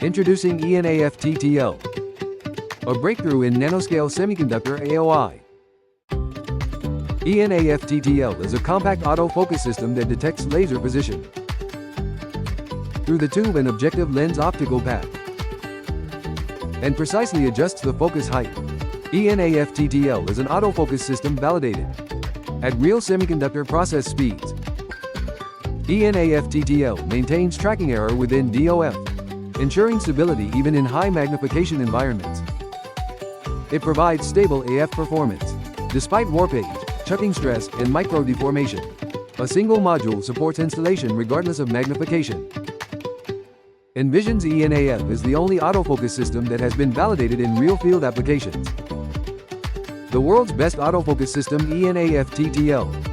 Introducing enAF TTL, a breakthrough in nanoscale semiconductor AOI. enAF TTL is a compact autofocus system that detects laser position through the tube and objective lens optical path and precisely adjusts the focus height. enAF TTL is an autofocus system validated at real semiconductor process speeds. enAF TTL maintains tracking error within DOF, ensuring stability even in high magnification environments. It provides stable AF performance despite warpage, chucking stress, and micro deformation. A single module supports installation regardless of magnification. Envision's enAF is the only autofocus system that has been validated in real-field applications. The world's best autofocus system, enAF TTL.